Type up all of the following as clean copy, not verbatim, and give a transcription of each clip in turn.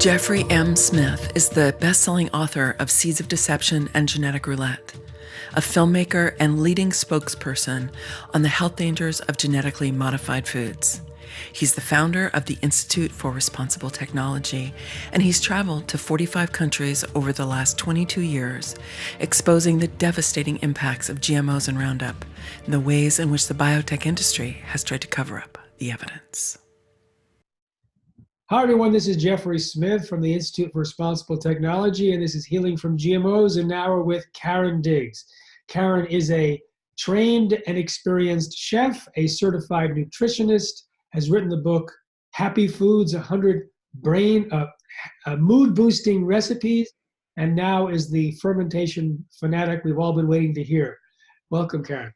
Jeffrey M. Smith is the best-selling author of Seeds of Deception and Genetic Roulette, a filmmaker and leading spokesperson on the health dangers of genetically modified foods. He's the founder of the Institute for Responsible Technology, and he's traveled to 45 countries over the last 22 years, exposing the devastating impacts of GMOs and Roundup and the ways in which the biotech industry has tried to cover up the evidence. Hi, everyone. This is Jeffrey Smith from the Institute for Responsible Technology, and this is Healing from GMOs. And now we're with Karen Diggs. Karen is a trained and experienced chef, a certified nutritionist, has written the book Happy Foods, 100 mood-boosting recipes, and now is the fermentation fanatic we've all been waiting to hear. Welcome, Karen.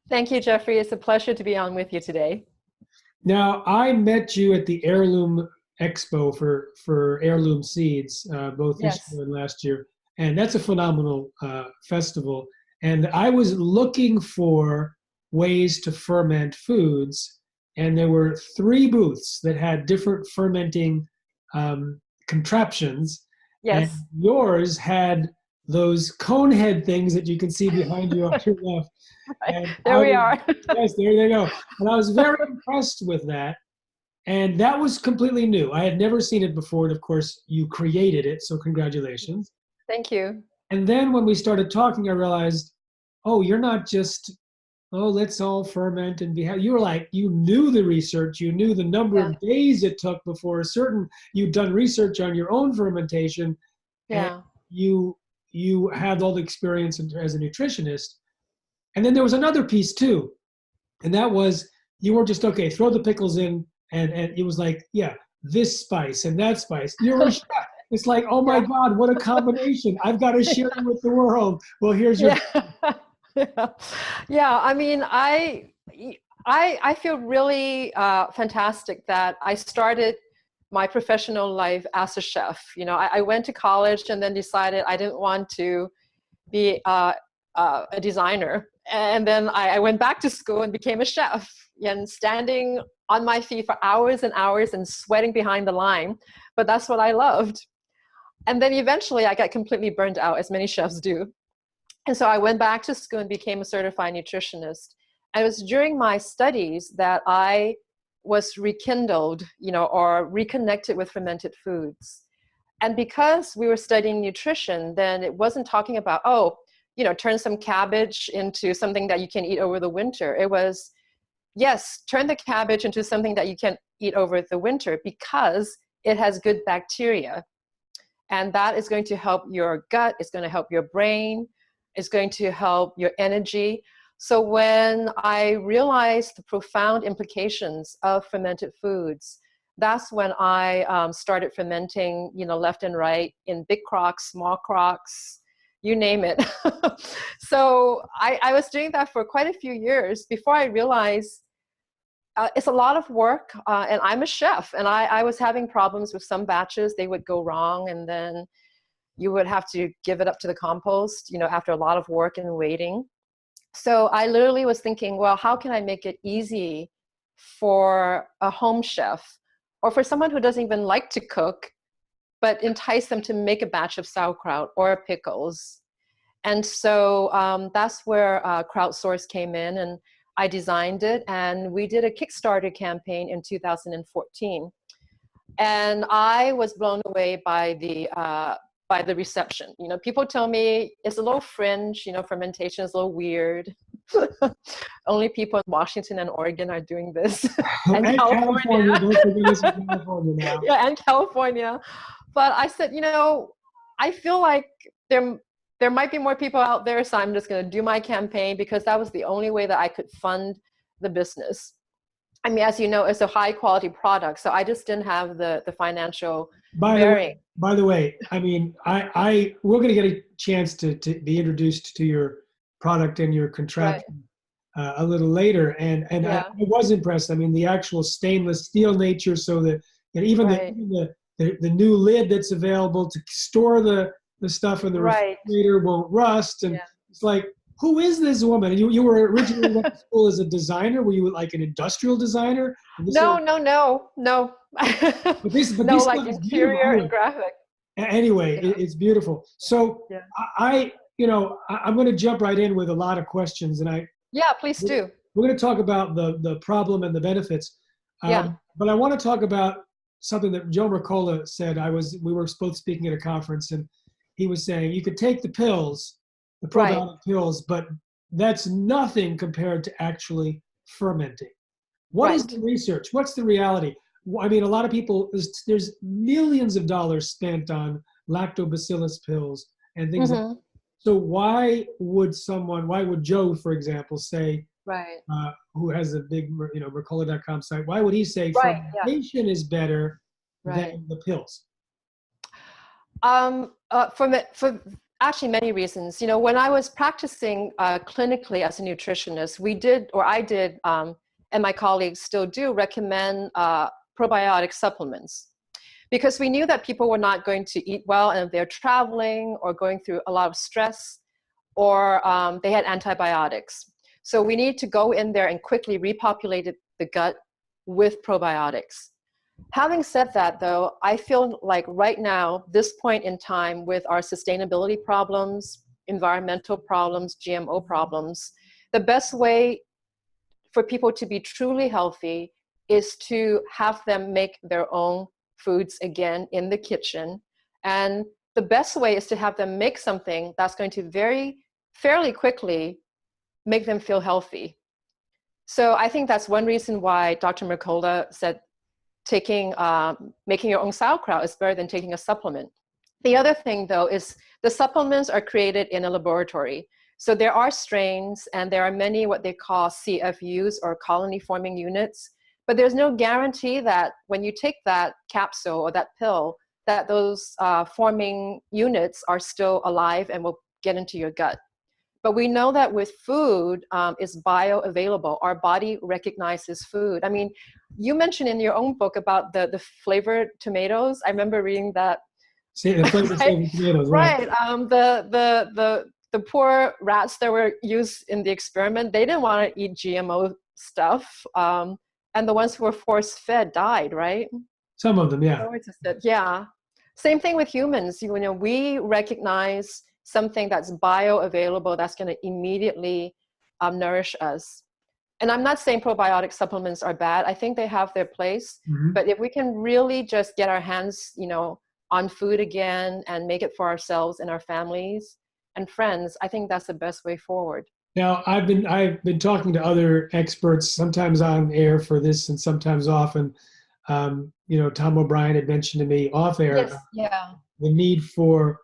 Thank you, Jeffrey. It's a pleasure to be on with you today. Now, I met you at the Heirloom Expo for Heirloom Seeds, both this year and last year. And that's a phenomenal festival. And I was looking for ways to ferment foods. And there were 3 booths that had different fermenting contraptions. Yes. And yours had those cone head things that you can see behind you on your left. Right. There we are. Yes, there you go. And I was very impressed with that. And that was completely new. I had never seen it before. And of course, you created it. So congratulations. Thank you. And then when we started talking, I realized, oh, you're not just, oh, let's all ferment and be happy. You were like, you knew the research. You knew the number of days it took before you'd done research on your own fermentation. Yeah. And you had all the experience as a nutritionist. And then there was another piece too. And that was, you weren't just, okay, throw the pickles in. And it was like, yeah, this spice and that spice. You're a chef. It's like, oh my God, what a combination. I've got to share it with the world. Well, here's your. Yeah. I mean, I feel really fantastic that I started my professional life as a chef. You know, I went to college and then decided I didn't want to be a designer. And then I went back to school and became a chef, and standing on my feet for hours and hours and sweating behind the line. But that's what I loved. And then eventually I got completely burned out, as many chefs do. And so I went back to school and became a certified nutritionist. And it was during my studies that I was rekindled, or reconnected with fermented foods. And because we were studying nutrition, then it wasn't talking about, turn some cabbage into something that you can eat over the winter. It was, yes, turn the cabbage into something that you can eat over the winter because it has good bacteria. And that is going to help your gut, it's going to help your brain, it's going to help your energy. So when I realized the profound implications of fermented foods, that's when I started fermenting, left and right in big crocks, small crocks, you name it. So I was doing that for quite a few years before I realized it's a lot of work, and I'm a chef, and I was having problems with some batches. They would go wrong, and then you would have to give it up to the compost, after a lot of work and waiting. So I literally was thinking, well, how can I make it easy for a home chef or for someone who doesn't even like to cook, but entice them to make a batch of sauerkraut or pickles? And so that's where crowdsource came in, and I designed it, and we did a Kickstarter campaign in 2014. And I was blown away by the reception. People tell me it's a little fringe, fermentation is a little weird. Only people in Washington and Oregon are doing this. and California. Now. Yeah, and California. But I said, I feel like there might be more people out there, so I'm just going to do my campaign because that was the only way that I could fund the business. I mean, as you know, it's a high quality product, so I just didn't have the financial bearing. By the way, I mean, we're going to get a chance to be introduced to your product and your contraption a little later, and I was impressed. I mean, the actual stainless steel nature, so that even the new lid that's available to store the stuff in the refrigerator won't rust, and it's like who is this woman? And you were originally went to school as a designer. Were you like an industrial designer? No. But this No, stuff like is interior beautiful. and graphic. Anyway, Yeah. it's beautiful. So Yeah. I'm going to jump right in with a lot of questions, and Yeah, please do. we're going to talk about the problem and the benefits. Yeah. But I want to talk about something that Joe Mercola said. We were both speaking at a conference, and he was saying you could take the pills, the probiotic pills, but that's nothing compared to actually fermenting. What is the research? What's the reality? I mean, a lot of people, there's millions of dollars spent on lactobacillus pills and things like that. So why would Joe, for example, say, who has a big, Mercola.com site, why would he say fermentation is better than the pills? For actually many reasons. When I was practicing clinically as a nutritionist, I did, and my colleagues still do recommend probiotic supplements, because we knew that people were not going to eat well, and if they're traveling or going through a lot of stress, or they had antibiotics. So we need to go in there and quickly repopulate the gut with probiotics. Having said that, though, I feel like right now, this point in time, with our sustainability problems, environmental problems, GMO problems, the best way for people to be truly healthy is to have them make their own foods again in the kitchen. And the best way is to have them make something that's going to fairly quickly make them feel healthy. So I think that's one reason why Dr. Mercola said making your own sauerkraut is better than taking a supplement. The other thing, though, is the supplements are created in a laboratory. So there are strains, and there are many what they call CFUs, or colony forming units. But there's no guarantee that when you take that capsule or that pill, that those forming units are still alive and will get into your gut. But we know that with food, it's bioavailable. Our body recognizes food. I mean, you mentioned in your own book about the flavored tomatoes. I remember reading that. See, the flavored tomatoes, right? The poor rats that were used in the experiment, they didn't want to eat GMO stuff. And the ones who were force-fed died, right? Some of them, yeah. Yeah. Same thing with humans. We recognize something that's bioavailable, that's going to immediately nourish us. And I'm not saying probiotic supplements are bad. I think they have their place. But if we can really just get our hands, on food again and make it for ourselves and our families and friends, I think that's the best way forward. Now, I've been talking to other experts, sometimes on air for this and sometimes off. And, Tom O'Brien had mentioned to me off air the need for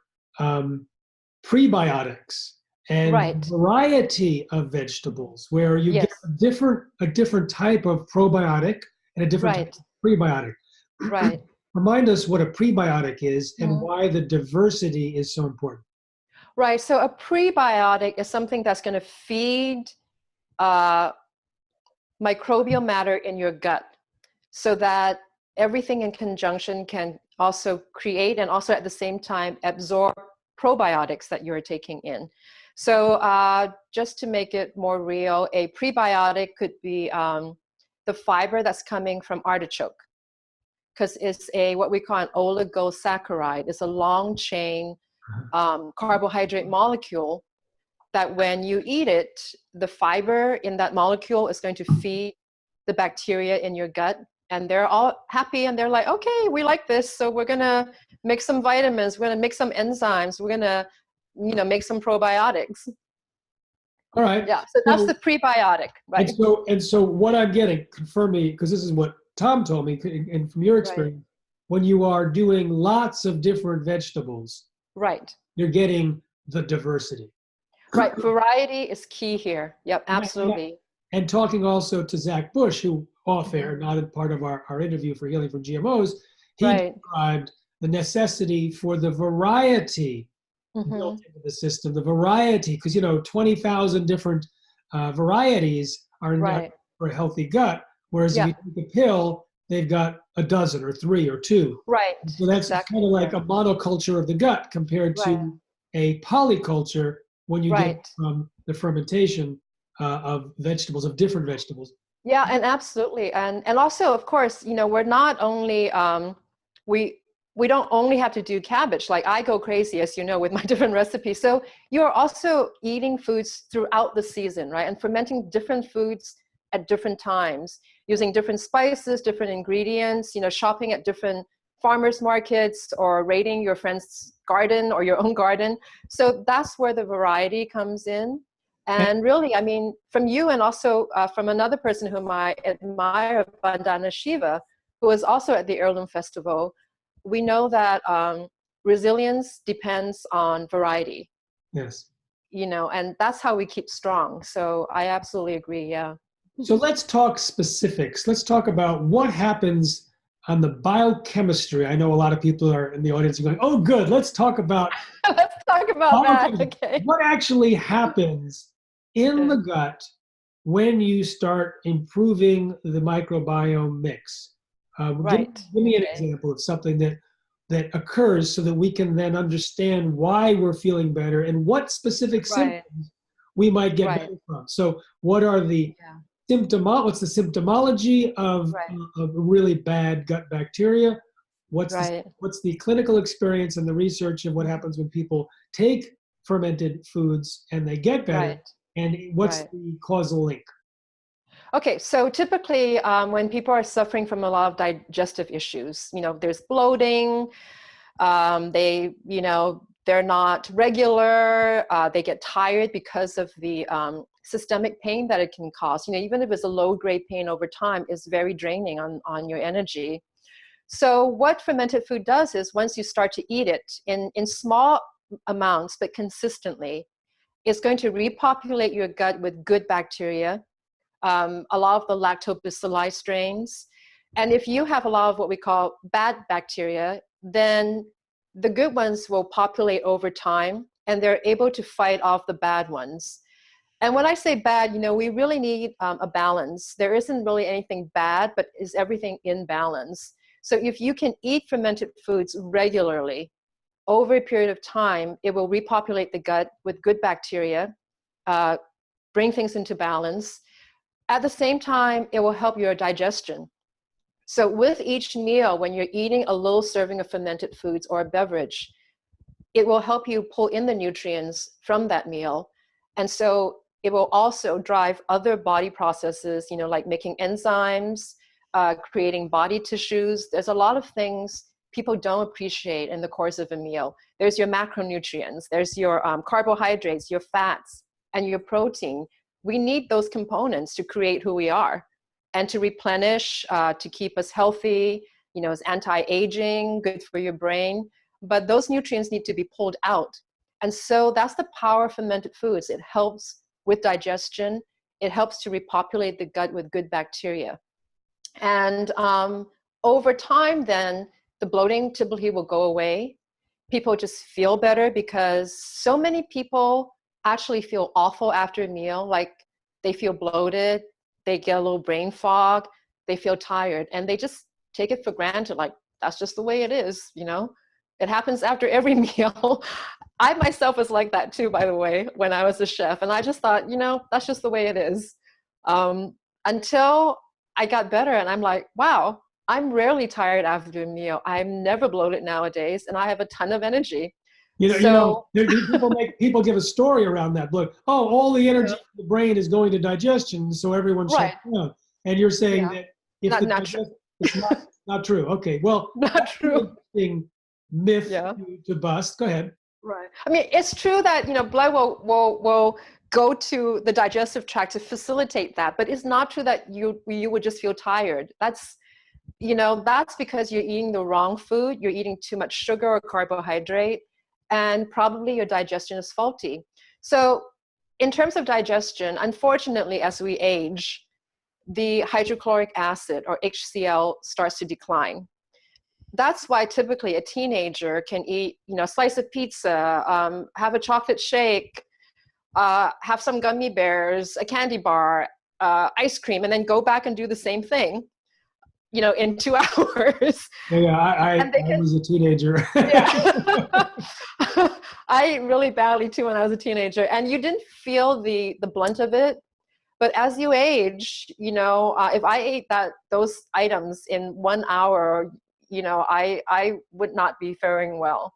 prebiotics and variety of vegetables, where you get a different type of probiotic and a different type of prebiotic. Remind us what a prebiotic is and why the diversity is so important. Right. So a prebiotic is something that's going to feed microbial matter in your gut, so that everything in conjunction can also create and also at the same time absorb probiotics that you're taking in. So just to make it more real, a prebiotic could be the fiber that's coming from artichoke, because it's what we call an oligosaccharide. It's a long chain carbohydrate molecule that when you eat it, the fiber in that molecule is going to feed the bacteria in your gut, and they're all happy and they're like, okay, we like this, so we're gonna make some vitamins, we're gonna make some enzymes, we're gonna make some probiotics. All right. Yeah, so that's the prebiotic, right? And so what I'm getting, confirm me, because this is what Tom told me, and from your experience, when you are doing lots of different vegetables, you're getting the diversity. Right, variety is key here. Yep, absolutely. And talking also to Zach Bush, who off air, not a part of our interview for Healing from GMOs, he described the necessity for the variety built into the system, the variety, because 20,000 different varieties are in for a healthy gut, whereas if you take a pill, they've got a dozen or 3 or 2. Right. So that's kind of like a monoculture of the gut compared to a polyculture when you get from the fermentation of vegetables, of different vegetables. Yeah, and absolutely. And also, of course, we're not only, we don't only have to do cabbage. Like I go crazy, as you know, with my different recipes. So you're also eating foods throughout the season, right? And fermenting different foods at different times, using different spices, different ingredients, shopping at different farmers markets or raiding your friend's garden or your own garden. So that's where the variety comes in. And really, I mean, from you and also from another person whom I admire, Vandana Shiva, who was also at the Heirloom Festival, we know that resilience depends on variety. Yes. And that's how we keep strong. So I absolutely agree, yeah. So let's talk specifics. Let's talk about what happens on the biochemistry. I know a lot of people are in the audience going, oh, good, let's talk about let's talk about that. Okay. What actually happens in the gut when you start improving the microbiome mix? Right. Give me an example of something that occurs so that we can then understand why we're feeling better and what specific symptoms we might get better from. So what are the what's the symptomology of really bad gut bacteria? What's the clinical experience and the research of what happens when people take fermented foods and they get better? And what's the causal link? Okay, so typically when people are suffering from a lot of digestive issues, there's bloating, they're not regular, they get tired because of the systemic pain that it can cause. Even if it's a low-grade pain over time, it's very draining on your energy. So what fermented food does is once you start to eat it in small amounts but consistently, it's going to repopulate your gut with good bacteria, a lot of the lactobacilli strains. And if you have a lot of what we call bad bacteria, then the good ones will populate over time and they're able to fight off the bad ones. And when I say bad, we really need a balance. There isn't really anything bad, but is everything in balance? So if you can eat fermented foods regularly, over a period of time, it will repopulate the gut with good bacteria, bring things into balance. At the same time, it will help your digestion. So with each meal, when you're eating a little serving of fermented foods or a beverage, it will help you pull in the nutrients from that meal. And so it will also drive other body processes, like making enzymes, creating body tissues. There's a lot of things people don't appreciate in the course of a meal. There's your macronutrients, there's your carbohydrates, your fats, and your protein. We need those components to create who we are and to replenish, to keep us healthy, it's anti-aging, good for your brain. But those nutrients need to be pulled out. And so that's the power of fermented foods. It helps with digestion. It helps to repopulate the gut with good bacteria. And over time then, the bloating typically will go away. People just feel better because so many people actually feel awful after a meal. Like they feel bloated, they get a little brain fog, they feel tired, and they just take it for granted. Like that's just the way it is, It happens after every meal. I myself was like that too, by the way, when I was a chef. And I just thought, that's just the way it is. Until I got better and I'm like, wow, I'm rarely tired after a meal. I'm never bloated nowadays, and I have a ton of energy. People give a story around that. Look, all the energy in the brain is going to digestion, so everyone shuts down. And you're saying that if it's not true. Okay, well, not true. Interesting myth to bust. Go ahead. Right. I mean, it's true that blood will go to the digestive tract to facilitate that, but it's not true that you would just feel tired. That's because you're eating the wrong food. You're eating too much sugar or carbohydrate, and probably your digestion is faulty. So in terms of digestion, unfortunately, as we age, the hydrochloric acid or HCl starts to decline. That's why typically a teenager can eat, a slice of pizza, have a chocolate shake, have some gummy bears, a candy bar, ice cream, and then go back and do the same thing, in 2 hours. Yeah, I was a teenager. I ate really badly too when I was a teenager, and you didn't feel the blunt of it. But as you age, if I ate those items in 1 hour, I would not be faring well.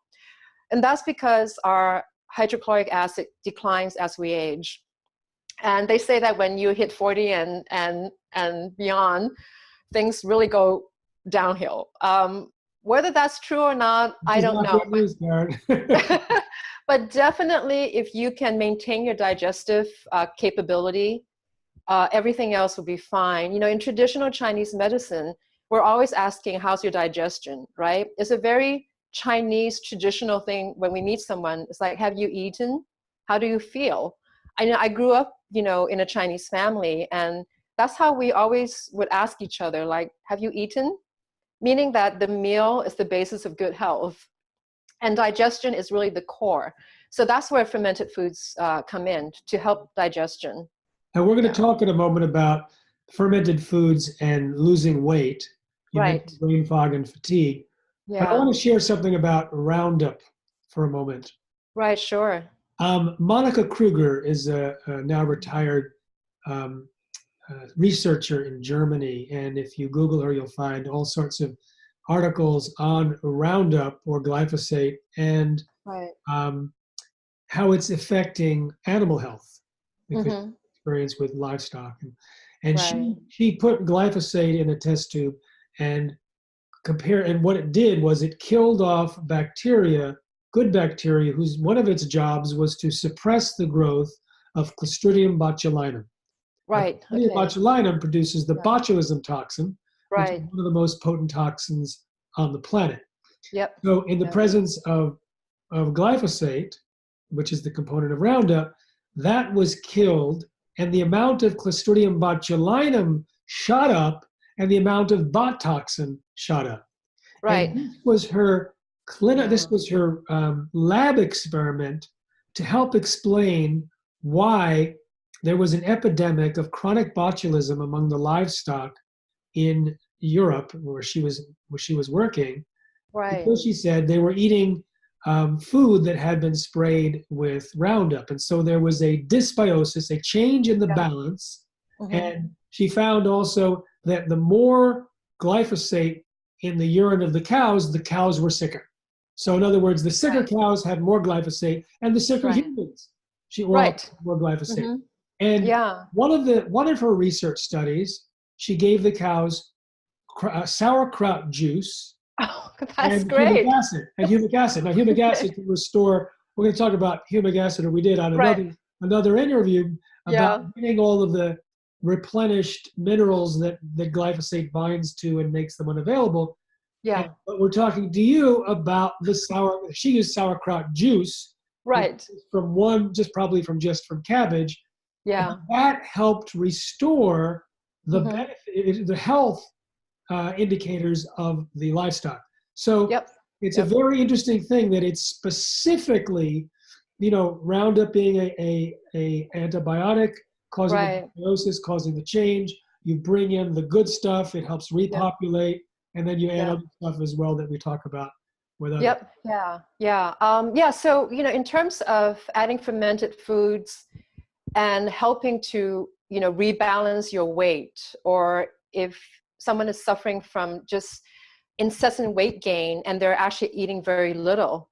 And that's because our hydrochloric acid declines as we age. And they say that when you hit 40 and beyond, things really go downhill. Whether that's true or not, I don't know. But definitely, if you can maintain your digestive capability, everything else will be fine. In traditional Chinese medicine, we're always asking, how's your digestion, right? It's a very Chinese traditional thing when we meet someone. It's like, have you eaten? How do you feel? I grew up, in a Chinese family, and that's how we always would ask each other, like, have you eaten? Meaning that the meal is the basis of good health, and digestion is really the core. So that's where fermented foods come in to help digestion. And we're going to talk in a moment about fermented foods and losing weight. You mentioned brain fog and fatigue. Yeah. But I want to share something about Roundup for a moment. Right, sure. Monica Kruger is a now retired researcher in Germany. And if you Google her, you'll find all sorts of articles on Roundup or glyphosate and how it's affecting animal health. Because experience with livestock. And she put glyphosate in a test tube and what it did was it killed off bacteria, good bacteria, whose one of its jobs was to suppress the growth of Clostridium botulinum. Right. Clostridium botulinum produces the botulism toxin, which is one of the most potent toxins on the planet. Yep. So in the presence of glyphosate, which is the component of Roundup, that was killed, and the amount of Clostridium botulinum shot up, and the amount of bot toxin shot up. Right. And this was her This was her lab experiment to help explain why there was an epidemic of chronic botulism among the livestock in Europe, where she was working. Right. Because she said they were eating food that had been sprayed with Roundup. And so there was a dysbiosis, a change in the balance. And she found also that the more glyphosate in the urine of the cows were sicker. So in other words, the sicker cows had more glyphosate, and the sicker humans had more glyphosate. And one of her research studies, she gave the cows sauerkraut juice. Oh, that's great. Humic acid. Now, humic acid can restore. We're going to talk about humic acid, or we did on another interview about getting all of the replenished minerals that glyphosate binds to and makes them unavailable. Yeah. But we're talking to you about she used sauerkraut juice. Right. Probably from cabbage. Yeah. And that helped restore the benefit, the health indicators of the livestock. So it's a very interesting thing that it's specifically, Roundup being a antibiotic, causing the dysbiosis, causing the change. You bring in the good stuff, it helps repopulate, and then you add other stuff as well that we talk about with other. So, in terms of adding fermented foods and helping to, rebalance your weight, or if someone is suffering from just incessant weight gain and they're actually eating very little.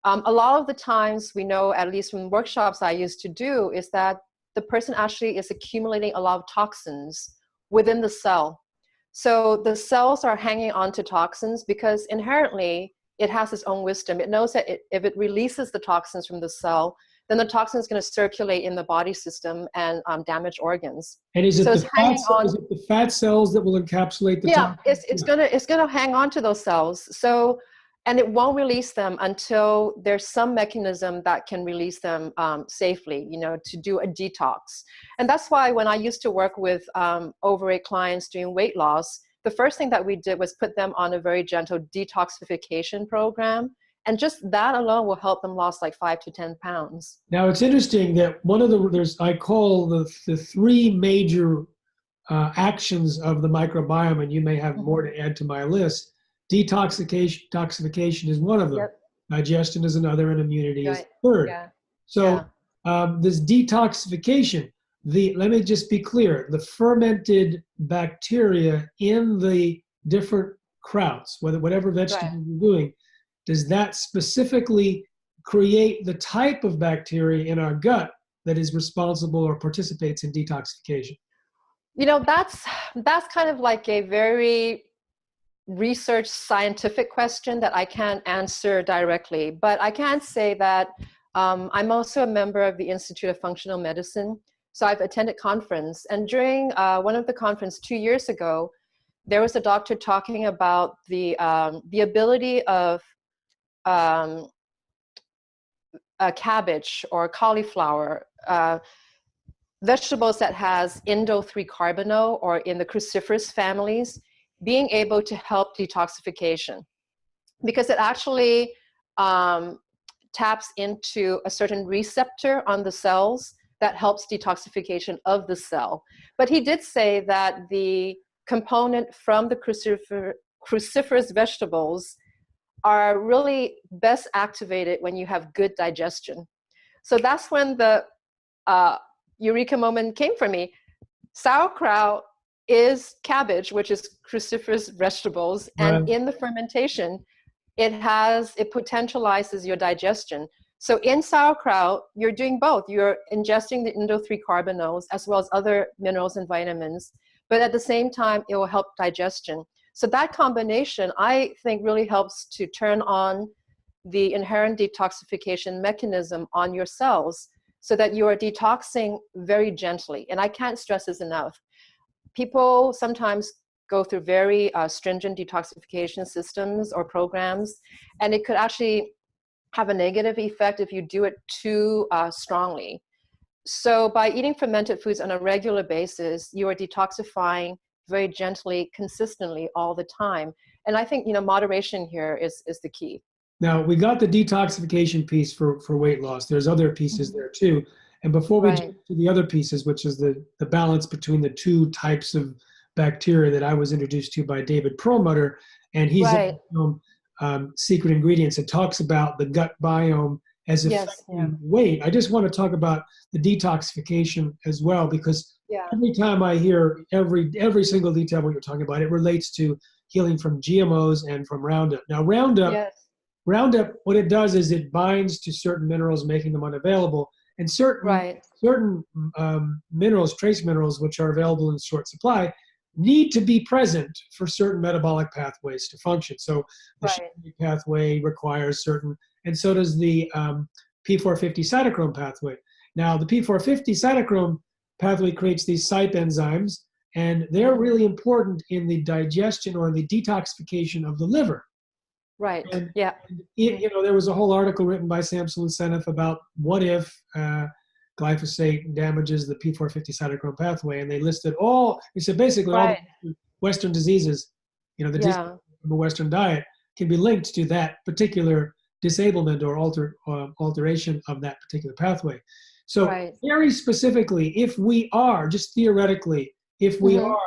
A lot of the times we know, at least from workshops I used to do, is that the person actually is accumulating a lot of toxins within the cell. So the cells are hanging on to toxins because inherently it has its own wisdom. It knows that if it releases the toxins from the cell, then the toxin is going to circulate in the body system and damage organs. And is it the fat cells that will encapsulate the toxins? It's gonna hang on to those cells. So, and it won't release them until there's some mechanism that can release them safely, to do a detox. And that's why when I used to work with overweight clients doing weight loss, the first thing that we did was put them on a very gentle detoxification program. And just that alone will help them lose like 5 to 10 pounds. Now, it's interesting that I call the three major actions of the microbiome, and you may have more to add to my list. Detoxification is one of them. digestion is another, and immunity is Right. the third. Yeah. So this detoxification, let me just be clear, the fermented bacteria in the different krauts, whatever vegetable you're doing, does that specifically create the type of bacteria in our gut that is responsible or participates in detoxification? You know, that's kind of like a very research scientific question that I can't answer directly, but I can say that I'm also a member of the Institute of Functional Medicine. So I've attended conference, and during one of the conference 2 years ago, there was a doctor talking about the ability of a cabbage or cauliflower, vegetables that has indo-3-carbinol or in the cruciferous families, being able to help detoxification, because it actually taps into a certain receptor on the cells that helps detoxification of the cell. But he did say that the component from the cruciferous vegetables are really best activated when you have good digestion. So that's when the eureka moment came for me. Sauerkraut is cabbage, which is cruciferous vegetables, and in the fermentation, it potentializes your digestion. So in sauerkraut, you're doing both. You're ingesting the indo-3-carbinols as well as other minerals and vitamins, but at the same time, it will help digestion. So that combination, I think, really helps to turn on the inherent detoxification mechanism on your cells so that you are detoxing very gently. And I can't stress this enough. People sometimes go through very stringent detoxification systems or programs, and it could actually have a negative effect if you do it too strongly. So by eating fermented foods on a regular basis, you are detoxifying very gently, consistently all the time. And I think, moderation here is the key. Now, we got the detoxification piece for weight loss. There's other pieces there too. And before we jump to the other pieces, which is the balance between the two types of bacteria that I was introduced to by David Perlmutter, and he's in Secret Ingredients, and talks about the gut biome as affecting weight. I just want to talk about the detoxification as well, because every time I hear every single detail what you're talking about, it relates to healing from GMOs and from Roundup. Now, Roundup, what it does is it binds to certain minerals, making them unavailable, and certain minerals, trace minerals, which are available in short supply, need to be present for certain metabolic pathways to function. So the Schiff pathway requires certain, and so does the P450 cytochrome pathway. Now, the P450 cytochrome pathway creates these CYP enzymes, and they're really important in the digestion or the detoxification of the liver. Right. And, there was a whole article written by Samson and Seneff about what if glyphosate damages the P450 cytochrome pathway, and they listed all the Western diseases, the disease from a Western diet can be linked to that particular disablement or alteration of that particular pathway. So very specifically, if we are, just theoretically, if we are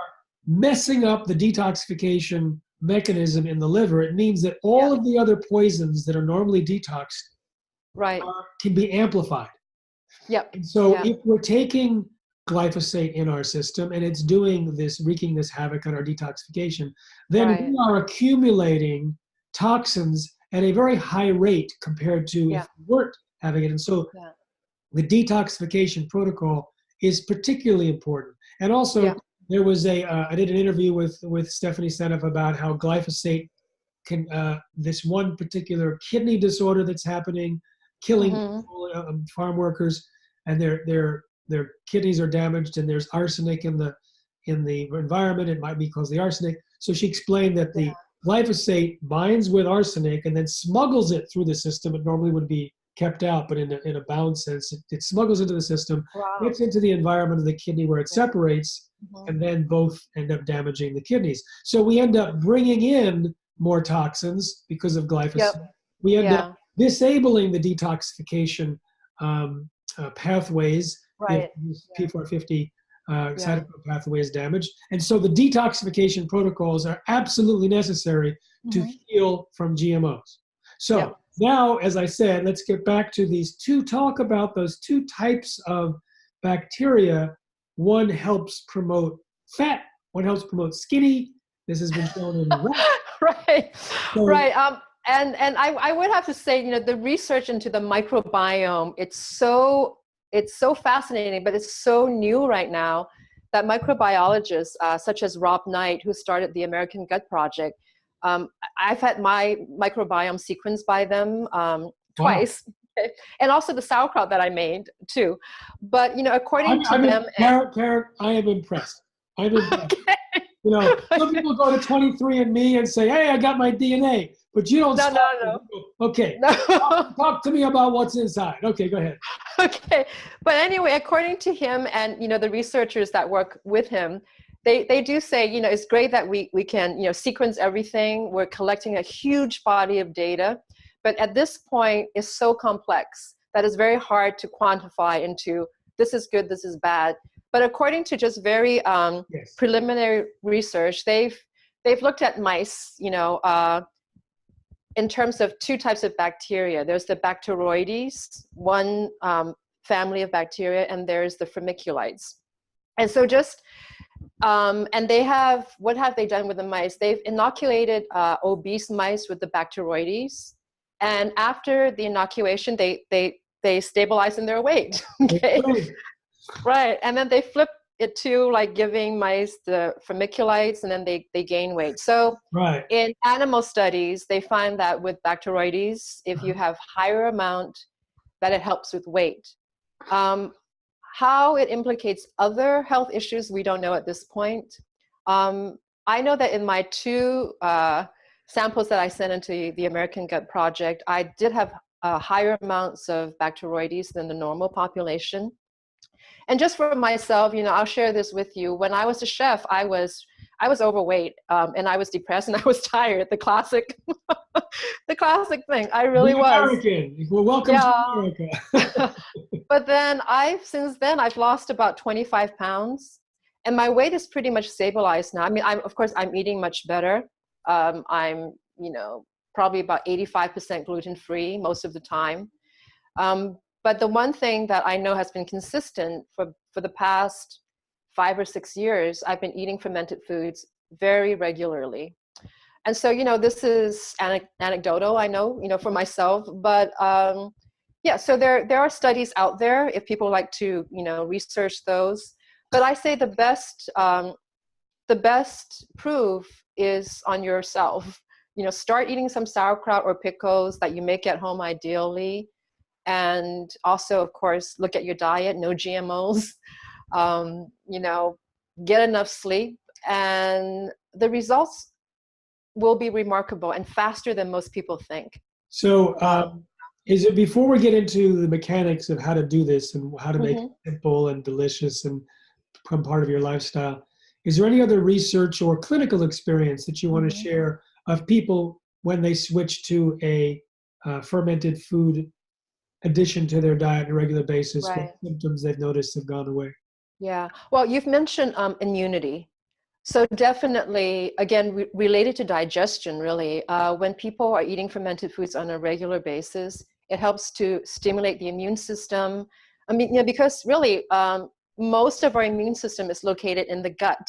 messing up the detoxification mechanism in the liver, it means that all of the other poisons that are normally detoxed can be amplified. And so if we're taking glyphosate in our system and it's wreaking this havoc on our detoxification, then we are accumulating toxins at a very high rate compared to if we weren't having it. And so the detoxification protocol is particularly important. And also there was I did an interview with Stephanie Seneff about how glyphosate can, this one particular kidney disorder that's happening, killing farm workers, and their kidneys are damaged, and there's arsenic in the environment. It might be because of the arsenic. So she explained that the glyphosate binds with arsenic and then smuggles it through the system. It normally would be kept out, but in a bound sense, it smuggles into the system, gets into the environment of the kidney where it separates, and then both end up damaging the kidneys. So we end up bringing in more toxins because of glyphosate. We end up disabling the detoxification pathways if P450 cytochrome pathway is damaged. And so the detoxification protocols are absolutely necessary to heal from GMOs. So Now, as I said, let's get back to talk about those two types of bacteria. One helps promote fat, one helps promote skinny. This has been shown in rats. Right, So, right. And I would have to say, you know, the research into the microbiome, it's so fascinating, but it's so new right now that microbiologists such as Rob Knight, who started the American Gut Project, I've had my microbiome sequenced by them twice. Wow. And also the sauerkraut that I made too. But, you know, according to them. Karen, I am impressed. I'm impressed. Okay. You know, some people go to 23andMe and say, hey, I got my DNA. But you don't. No. Okay. No. Talk to me about what's inside. Okay, go ahead. Okay. But anyway, according to him and, you know, the researchers that work with him, they do say, you know, it's great that we can, you know, sequence everything. We're collecting a huge body of data. But at this point, it's so complex that it's very hard to quantify into this is good, this is bad. But according to just very preliminary research, they've looked at mice, you know, in terms of two types of bacteria. There's the Bacteroides, one family of bacteria, and there's the Firmicutes. And so just, and what have they done with the mice? They've inoculated obese mice with the Bacteroides. And after the inoculation, they stabilize in their weight. Okay. Right. And then they flip it to like giving mice the Firmicutes, and then they gain weight. So in animal studies, they find that with Bacteroides, if you have higher amount, that it helps with weight. How it implicates other health issues, we don't know at this point. I know that in my two samples that I sent into the American Gut Project, I did have higher amounts of Bacteroides than the normal population. And just for myself, you know, I'll share this with you. When I was a chef, I was overweight, and I was depressed and I was tired. The classic, the classic thing. I really was. American. Well, welcome to America. But then since then I've lost about 25 pounds, and my weight is pretty much stabilized now. I mean, of course I'm eating much better. I'm, you know, probably about 85% gluten-free most of the time. But the one thing that I know has been consistent for the past 5 or 6 years, I've been eating fermented foods very regularly. And so, you know, this is anecdotal, I know, you know, for myself, but yeah, so there are studies out there if people like to, you know, research those. But I say the best proof is on yourself. You know, start eating some sauerkraut or pickles that you make at home ideally. And also, of course, look at your diet, no GMOs, you know, get enough sleep, and the results will be remarkable and faster than most people think. So is it, before we get into the mechanics of how to do this and how to make it simple and delicious and become part of your lifestyle, is there any other research or clinical experience that you want to share of people when they switch to a fermented food addition to their diet on a regular basis, what symptoms they've noticed have gone away? Yeah, well, you've mentioned immunity. So definitely, again, related to digestion, really, when people are eating fermented foods on a regular basis, it helps to stimulate the immune system. I mean, you know, because really, most of our immune system is located in the gut.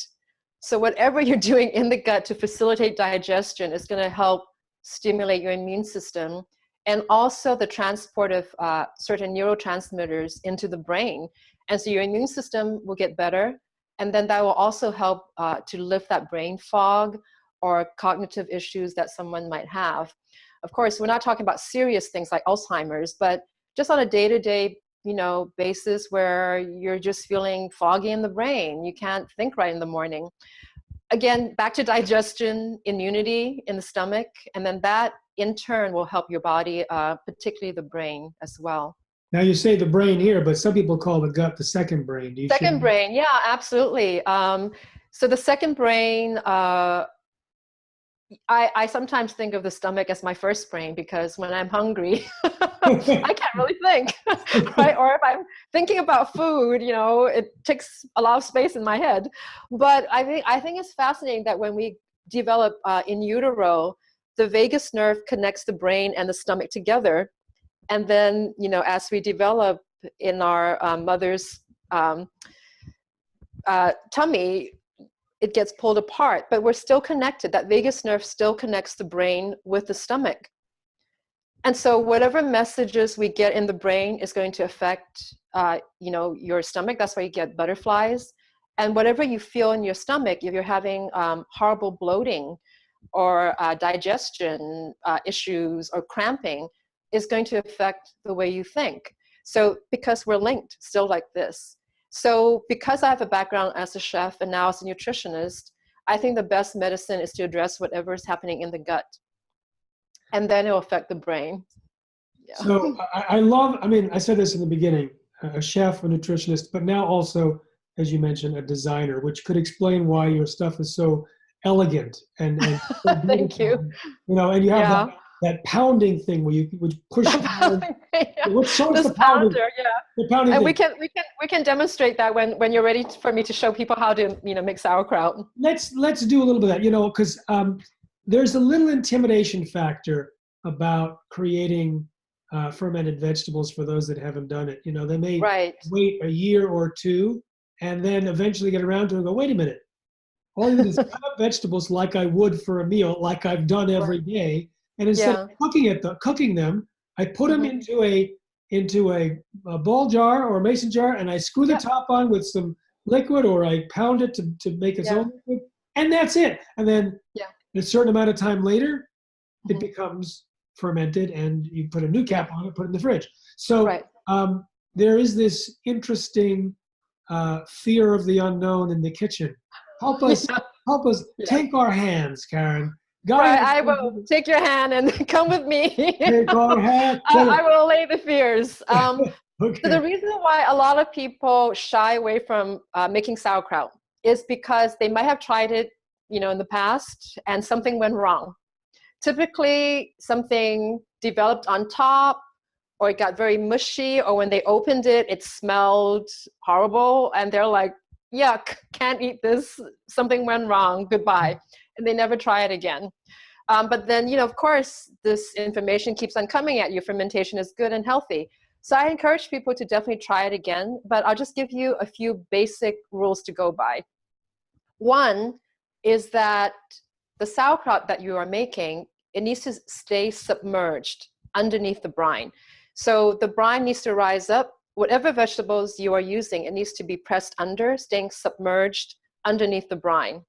So whatever you're doing in the gut to facilitate digestion is going to help stimulate your immune system. And also the transport of certain neurotransmitters into the brain. And so your immune system will get better. And then that will also help to lift that brain fog or cognitive issues that someone might have. Of course, we're not talking about serious things like Alzheimer's, but just on a day-to-day, you know, basis where you're just feeling foggy in the brain. You can't think right in the morning. Again, back to digestion, immunity in the stomach, and then that in turn will help your body, particularly the brain as well. Now you say the brain here, but some people call the gut the second brain. Do you second brain, yeah, absolutely. So the second brain, I sometimes think of the stomach as my first brain, because when I'm hungry, I can't really think, right? Or if I'm thinking about food, you know, it takes a lot of space in my head. But I think it's fascinating that when we develop in utero, the vagus nerve connects the brain and the stomach together. And then, as we develop in our mother's tummy, it gets pulled apart, but we're still connected. That vagus nerve still connects the brain with the stomach. And so whatever messages we get in the brain is going to affect, your stomach. That's why you get butterflies. And whatever you feel in your stomach, if you're having horrible bloating or digestion issues or cramping, is going to affect the way you think. So because we're linked still like this. So because I have a background as a chef and now as a nutritionist, I think the best medicine is to address whatever is happening in the gut. And then it'll affect the brain. Yeah. So I said this in the beginning, a chef, a nutritionist, but now also, as you mentioned, a designer, which could explain why your stuff is so elegant and so thank you. And you have that pounding thing where you would push. What sort of pounding? The pounding and thing. we can demonstrate that when you're ready for me to show people how to make sauerkraut. Let's do a little bit of that, because there's a little intimidation factor about creating fermented vegetables for those that haven't done it. They may wait a year or two and then eventually get around to it and go, wait a minute. All you do is cut up vegetables like I would for a meal, like I've done every day. And instead of cooking them, I put them into a ball jar or a mason jar, and I screw the top on with some liquid, or I pound it to make its own liquid, and that's it. And then a certain amount of time later, it becomes fermented, and you put a new cap on it, put it in the fridge. So there is this interesting fear of the unknown in the kitchen. Help us take our hands, Karen. I will take your hand and come with me. Take our hand. I will allay the fears. Okay. So the reason why a lot of people shy away from making sauerkraut is because they might have tried it, in the past, and something went wrong. Typically, something developed on top, or it got very mushy, or when they opened it, it smelled horrible, and they're like, yuck, can't eat this, something went wrong, goodbye. And they never try it again. But then, of course, this information keeps on coming at you. Fermentation is good and healthy. So I encourage people to definitely try it again, but I'll just give you a few basic rules to go by. One is that the sauerkraut that you are making, it needs to stay submerged underneath the brine. So the brine needs to rise up. Whatever vegetables you are using, it needs to be pressed under, staying submerged underneath the brine.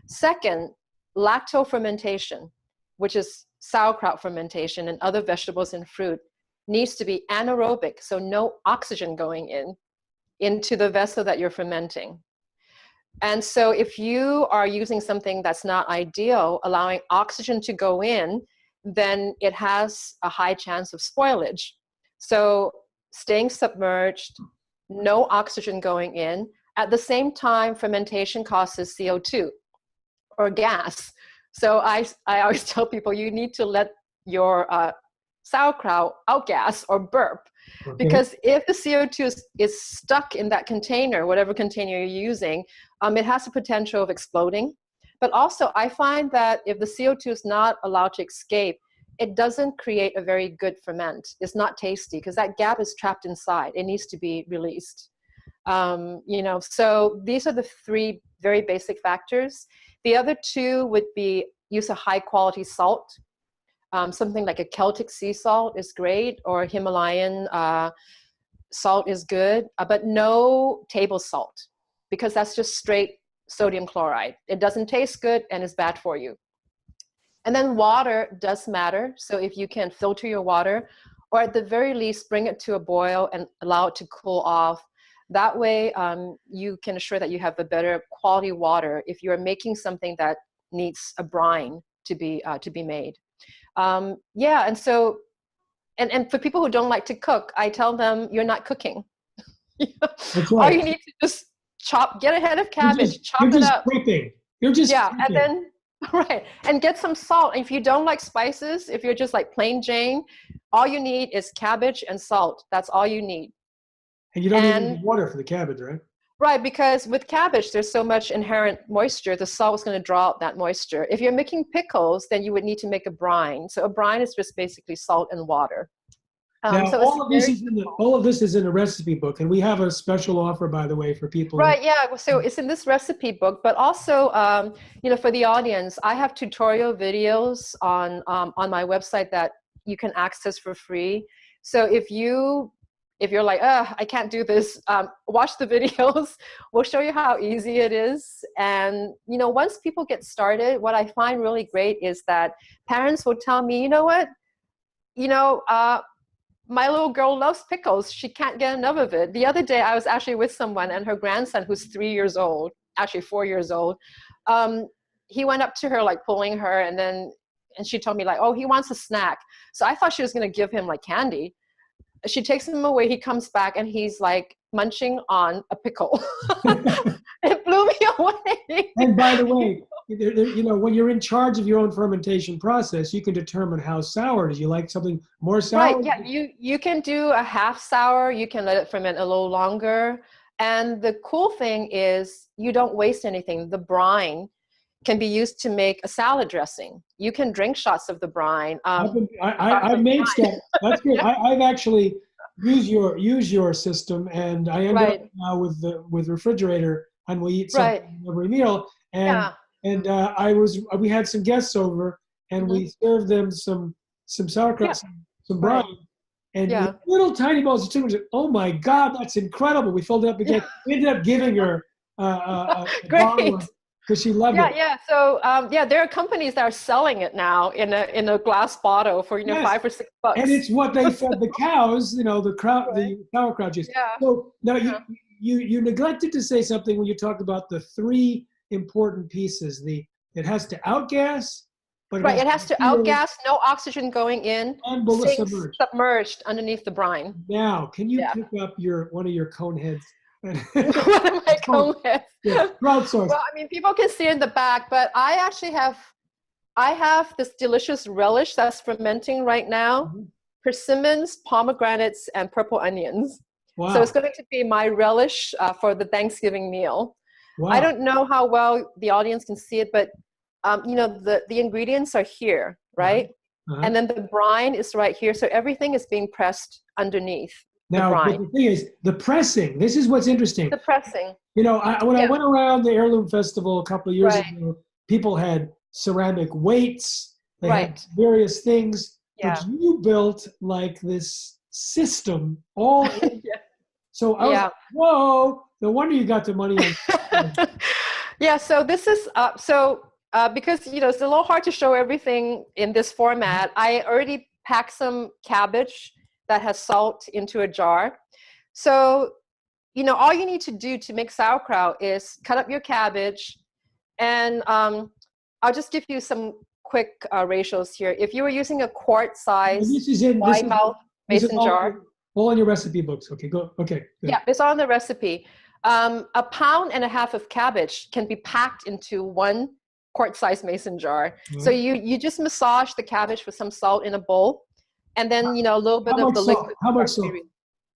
Second, Lacto-Fermentation, which is sauerkraut fermentation and other vegetables and fruit, needs to be anaerobic, so no oxygen going into the vessel that you're fermenting. And so if you are using something that's not ideal, allowing oxygen to go in, then it has a high chance of spoilage. So staying submerged, no oxygen going in. At the same time, fermentation causes CO2 or gas. So I always tell people you need to let your sauerkraut outgas or burp. Okay. Because if the CO2 is stuck in that container, whatever container you're using, it has the potential of exploding. But also I find that if the CO2 is not allowed to escape, it doesn't create a very good ferment. It's not tasty because that gap is trapped inside. It needs to be released. So these are the three very basic factors. The other two would be use a high quality salt. Something like a Celtic sea salt is great, or Himalayan salt is good, but no table salt, because that's just straight sodium chloride. It doesn't taste good and is bad for you. And then water does matter. So if you can filter your water, or at the very least bring it to a boil and allow it to cool off, that way you can assure that you have a better quality water if you're making something that needs a brine to be made. And so, and for people who don't like to cook, I tell them you're not cooking. That's right. All you need to just get a head of cabbage, chop it up. You're just and then and get some salt. If you don't like spices, if you're just like plain Jane, all you need is cabbage and salt. That's all you need. And you don't need any water for the cabbage, right? Right, because with cabbage, there's so much inherent moisture, the salt is going to draw out that moisture. If you're making pickles, then you would need to make a brine. So a brine is just basically salt and water. Now, So all of this is in the recipe book, and we have a special offer, by the way, for people. Right, yeah. So it's in this recipe book, but also, for the audience, I have tutorial videos on my website that you can access for free. So if you're like, I can't do this, watch the videos. We'll show you how easy it is. And, once people get started, what I find really great is that parents will tell me, you know what, my little girl loves pickles. She can't get enough of it. The other day, I was actually with someone, and her grandson, who's 3 years old, actually 4 years old, he went up to her, like pulling her, and she told me, like, oh, he wants a snack. So I thought she was going to give him like candy. She takes him away. He comes back, and he's like munching on a pickle. It blew me away. And by the way, when you're in charge of your own fermentation process, you can determine how sour. Do you like something more sour? Right, yeah, you can do a half sour. You can let it ferment a little longer. And the cool thing is you don't waste anything. The brine can be used to make a salad dressing. You can drink shots of the brine. I made stuff. That's good. I've actually used your system, and I end up now with refrigerator, and we eat something every meal. And we had some guests over, and we served them some sauerkraut, some brine, and with little tiny balls of chicken. Oh my God, that's incredible! We filled it up again. We ended up giving her a bottle because she loved it. Yeah. So there are companies that are selling it now in a glass bottle for $5 or $6. And it's what they fed the cows. The sauerkraut juice. Yeah. So now you neglected to say something when you talked about the three important pieces. It has to outgas, but it has to outgas, no oxygen going in, and submerged underneath the brine. Now, can you pick up one of your cone heads? One of my cone heads. Yeah, crowdsource. Well, I mean, people can see in the back, but I actually have this delicious relish that's fermenting right now. Persimmons, pomegranates, and purple onions. Wow. So it's going to be my relish for the Thanksgiving meal. Wow. I don't know how well the audience can see it, but the ingredients are here, right? And then the brine is right here. So everything is being pressed underneath the brine. The thing is, the pressing, this is what's interesting. The pressing. When I went around the Heirloom Festival a couple of years ago, people had ceramic weights, they had various things, but you built like this system all in. So I was like, whoa, no wonder you got the money on. So this is, because, it's a little hard to show everything in this format, I already packed some cabbage that has salt into a jar. So, all you need to do to make sauerkraut is cut up your cabbage, and I'll just give you some quick ratios here. If you were using a quart size wide mouth mason jar. All in your recipe books. Okay, go. Okay. Good. Yeah, it's all in the recipe. 1.5 pounds of cabbage can be packed into 1 quart-sized mason jar. So you just massage the cabbage with some salt in a bowl, and then a little bit of the liquid. How much salt?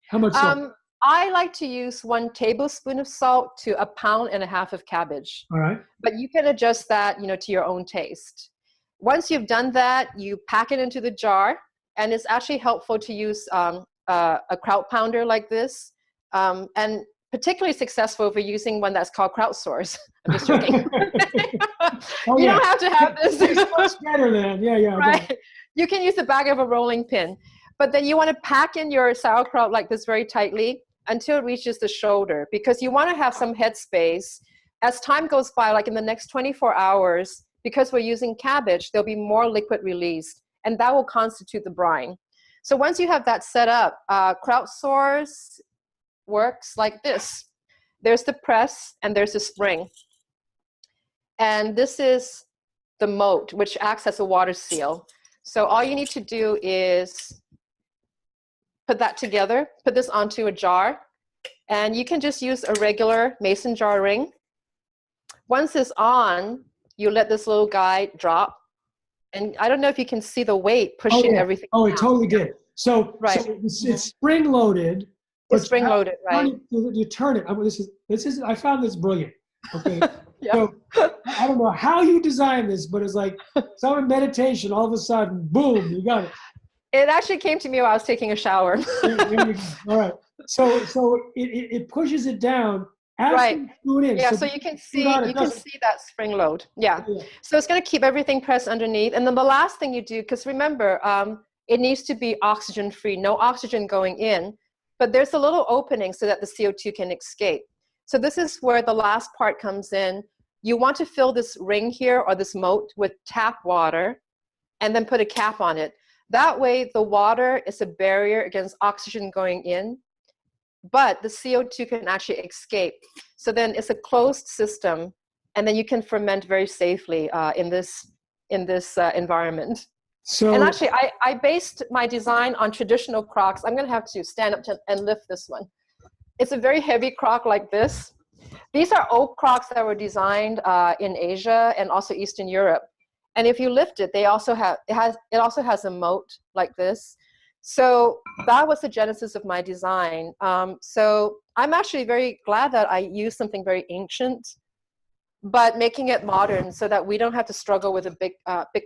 How much salt? I like to use 1 tablespoon of salt to 1.5 pounds of cabbage. All right. But you can adjust that, to your own taste. Once you've done that, you pack it into the jar, and it's actually helpful to use a kraut pounder like this, and particularly successful for using one that's called crowdsource. I'm just joking. You don't have to have this. It's much better than, right? Okay. You can use the back of a rolling pin, but then you want to pack in your sauerkraut like this very tightly until it reaches the shoulder, because you want to have some head space. As time goes by, like in the next 24 hours, because we're using cabbage, there'll be more liquid released, and that will constitute the brine. So once you have that set up, crowdsource works like this. There's the press, and there's the spring. And this is the moat, which acts as a water seal. So all you need to do is put that together, put this onto a jar, and you can just use a regular mason jar ring. Once it's on, you let this little guy drop. And I don't know if you can see the weight pushing everything Oh, down. it totally did. So it's spring-loaded, It's spring-loaded, right? You turn it. This is. I found this brilliant. Okay. Yeah. So I don't know how you designed this, but it's like some meditation. All of a sudden, boom, you got it. It actually came to me while I was taking a shower. There you go. All right. So it pushes it down. Right. In. Yeah, so you can see that spring load. Yeah. Yeah. So it's going to keep everything pressed underneath. And then the last thing you do, because remember, it needs to be oxygen free, no oxygen going in, but there's a little opening so that the CO2 can escape. So this is where the last part comes in. You want to fill this ring here or this moat with tap water and then put a cap on it. That way the water is a barrier against oxygen going in, but the CO2 can actually escape. So then it's a closed system, and then you can ferment very safely in this environment. So, and actually, I based my design on traditional crocks. I'm going to have to stand up and lift this one. It's a very heavy crock like this. These are oak crocks that were designed in Asia and also Eastern Europe. And if you lift it, it also has a moat like this. So that was the genesis of my design. So I'm actually very glad that I used something very ancient, but making it modern so that we don't have to struggle with a big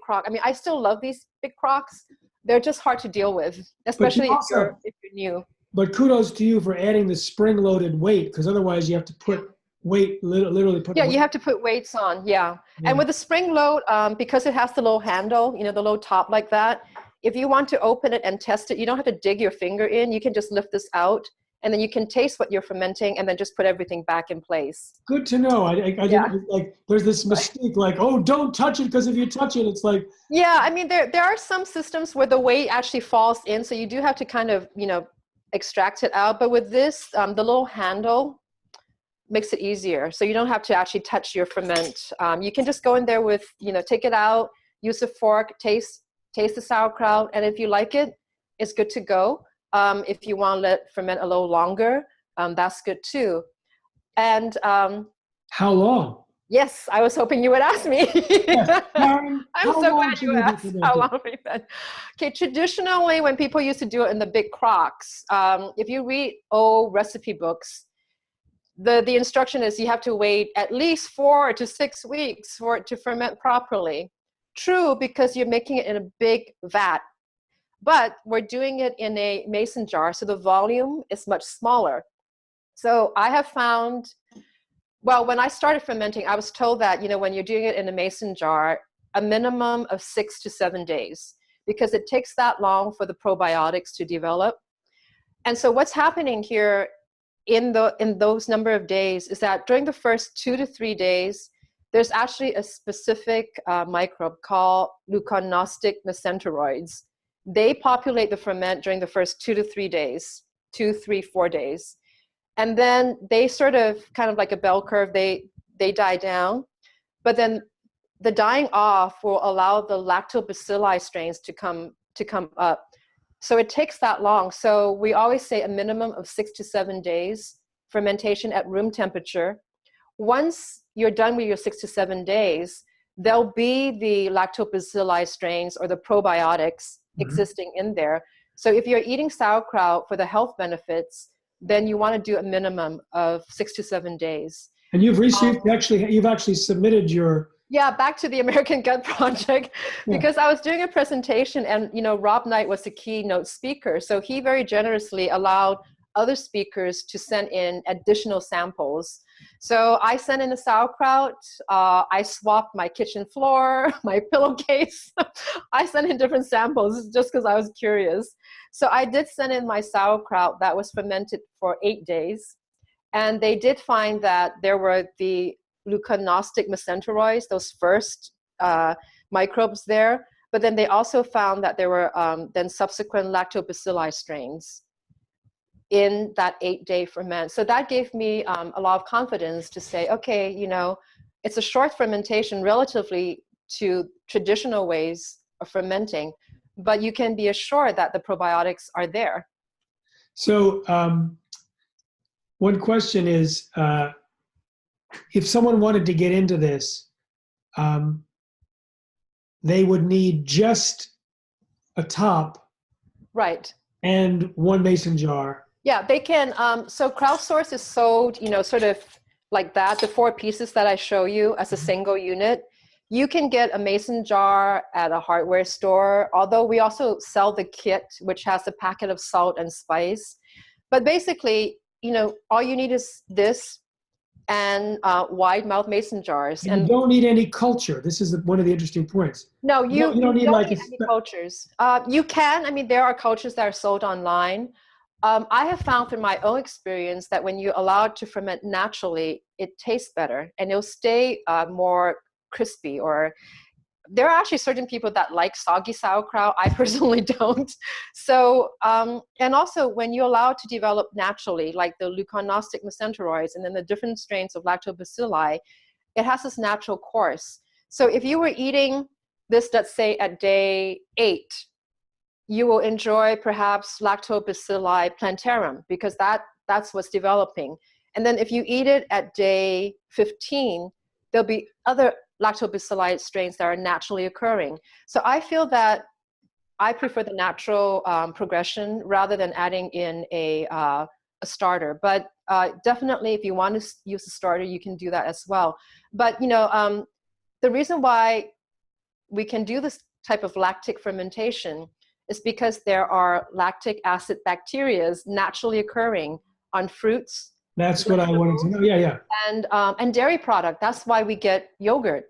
crock. I mean, I still love these big crocks. They're just hard to deal with, especially if you're new. But kudos to you for adding the spring-loaded weight, because otherwise you have to put weight, literally put. Yeah, you have to put weights on. Yeah, and with the spring load, because it has the little handle, the little top like that. If you want to open it and test it, you don't have to dig your finger in. You can just lift this out, and then you can taste what you're fermenting, and then just put everything back in place. Good to know. I didn't, like, there's this mystique, like, oh, don't touch it, because if you touch it, it's like. Yeah, I mean, there are some systems where the weight actually falls in, so you do have to kind of, extract it out. But with this, the little handle makes it easier, so you don't have to actually touch your ferment. You can just go in there with, take it out, use a fork, taste the sauerkraut, and if you like it, it's good to go. If you want to let it ferment a little longer, that's good too. And how long? Yes, I was hoping you would ask me. Yes. Karen, I'm so glad you asked how long we been. Okay, traditionally, when people used to do it in the big crocks, if you read old recipe books, the instruction is you have to wait at least 4 to 6 weeks for it to ferment properly. True, because you're making it in a big vat, but we're doing it in a mason jar, so the volume is much smaller. So I have found, well, when I started fermenting, I was told that, when you're doing it in a mason jar, a minimum of 6 to 7 days, because it takes that long for the probiotics to develop. And so what's happening here in those number of days is that during the first 2 to 3 days, there's actually a specific microbe called leuconostic mesenteroids. They populate the ferment during the first 2 to 3 days, 2, 3, 4 days. And then they sort of, kind of like a bell curve, they die down. But then the dying off will allow the lactobacilli strains to come up. So it takes that long. So we always say a minimum of 6 to 7 days fermentation at room temperature. Once you're done with your 6 to 7 days, there'll be the lactobacilli strains or the probiotics existing in there. So if you're eating sauerkraut for the health benefits, then you want to do a minimum of 6 to 7 days. And you've actually submitted your. Yeah, back to the American Gut Project, because I was doing a presentation and, Rob Knight was the keynote speaker. So he very generously allowed other speakers to send in additional samples. So I sent in the sauerkraut. I swapped my kitchen floor, my pillowcase. I sent in different samples just because I was curious. So I did send in my sauerkraut that was fermented for 8 days. And they did find that there were the leuconostic mesenteroids, those first microbes there. But then they also found that there were then subsequent lactobacilli strains in that 8-day ferment. So that gave me a lot of confidence to say, okay, it's a short fermentation relatively to traditional ways of fermenting, but you can be assured that the probiotics are there. So one question is, if someone wanted to get into this, they would need just a top, right, and one mason jar. Yeah, they can. So crowdsource is sold, sort of like that, the 4 pieces that I show you as a single unit. You can get a mason jar at a hardware store, although we also sell the kit, which has a packet of salt and spice. But basically, all you need is this and wide mouth mason jars. And you don't need any culture. This is one of the interesting points. No, you don't need like any cultures. You can. I mean, there are cultures that are sold online. I have found through my own experience that when you allow it to ferment naturally, it tastes better and it'll stay more crispy. Or there are actually certain people that like soggy sauerkraut. I personally don't. So, and also when you allow it to develop naturally, like the leuconostic mesenteroids and then the different strains of lactobacilli, it has this natural course. So if you were eating this, let's say at day 8, you will enjoy perhaps Lactobacilli plantarum because that's what's developing. And then if you eat it at day 15, there'll be other Lactobacilli strains that are naturally occurring. So I feel that I prefer the natural progression rather than adding in a starter. But definitely if you want to use a starter, you can do that as well. But the reason why we can do this type of lactic fermentation is because there are lactic acid bacteria naturally occurring on fruits. That's what I wanted to know. Yeah. And dairy product. That's why we get yogurt.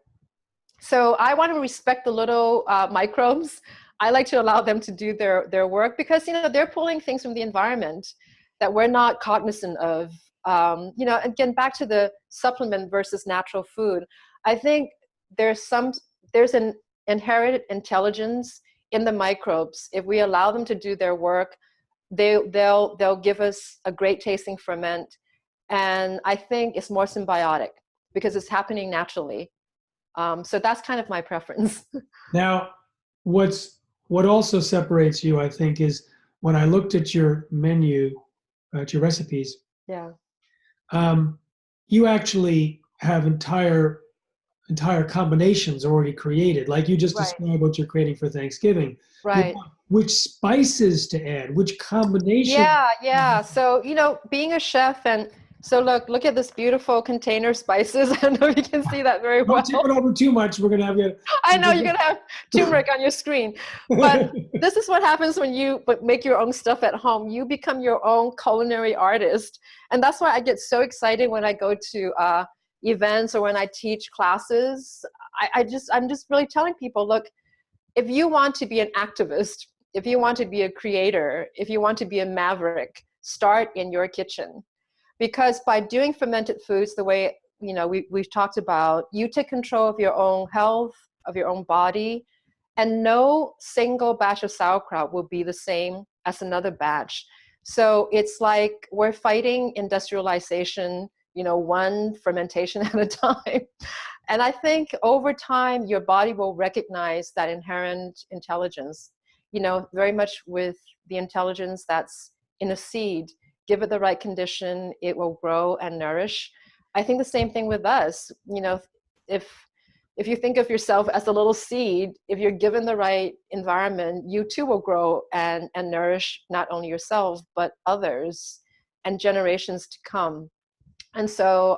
So I want to respect the little microbes. I like to allow them to do their work because they're pulling things from the environment that we're not cognizant of. Again, back to the supplement versus natural food. I think there's an inherent intelligence in the microbes. If we allow them to do their work, they'll give us a great tasting ferment. And I think it's more symbiotic because it's happening naturally. So that's kind of my preference. Now, what also separates you, I think, is when I looked at your menu, at your recipes. Yeah. You actually have entire combinations already created, like you just described what you're creating for Thanksgiving. Right. Which spices to add, which combination. Yeah. So, being a chef, and so look at this beautiful container spices. I don't know if you can see that very well. Don't take it over too much. We're going to have you. I know you're going to have turmeric on your screen. But this is what happens when you make your own stuff at home. You become your own culinary artist. And that's why I get so excited when I go to events or when I teach classes. I'm just really telling people, look, if you want to be an activist, if you want to be a creator, if you want to be a maverick, start in your kitchen. Because by doing fermented foods the way we've talked about, you take control of your own health, of your own body, and no single batch of sauerkraut will be the same as another batch. So it's like we're fighting industrialization, one fermentation at a time. And I think over time, your body will recognize that inherent intelligence, very much with the intelligence that's in a seed. Give it the right condition, it will grow and nourish. I think the same thing with us. If you think of yourself as a little seed, if you're given the right environment, you too will grow and nourish not only yourself, but others and generations to come. And so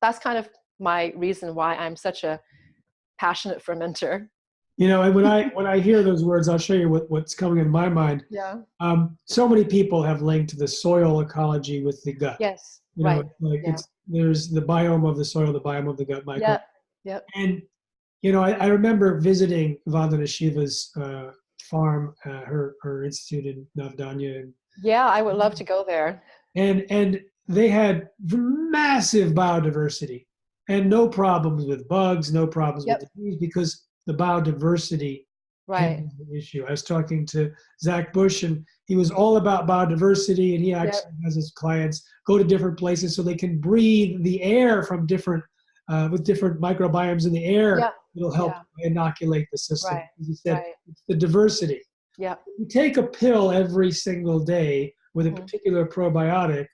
that's kind of my reason why I'm such a passionate fermenter. And when I hear those words, I'll show you what's coming in my mind. Yeah. So many people have linked the soil ecology with the gut. Yes. Right. There's the biome of the soil, the biome of the gut microbe. Yeah. Yep. And I remember visiting Vandana Shiva's farm, her institute in Navdanya. Yeah, I would love to go there. And they had massive biodiversity and no problems with bugs, no problems with disease, because the biodiversity is the issue. I was talking to Zach Bush, and he was all about biodiversity, and he actually has his clients go to different places so they can breathe the air from different with different microbiomes in the air. It'll help inoculate the system. He said it's the diversity. Yeah. You take a pill every single day with a particular probiotic,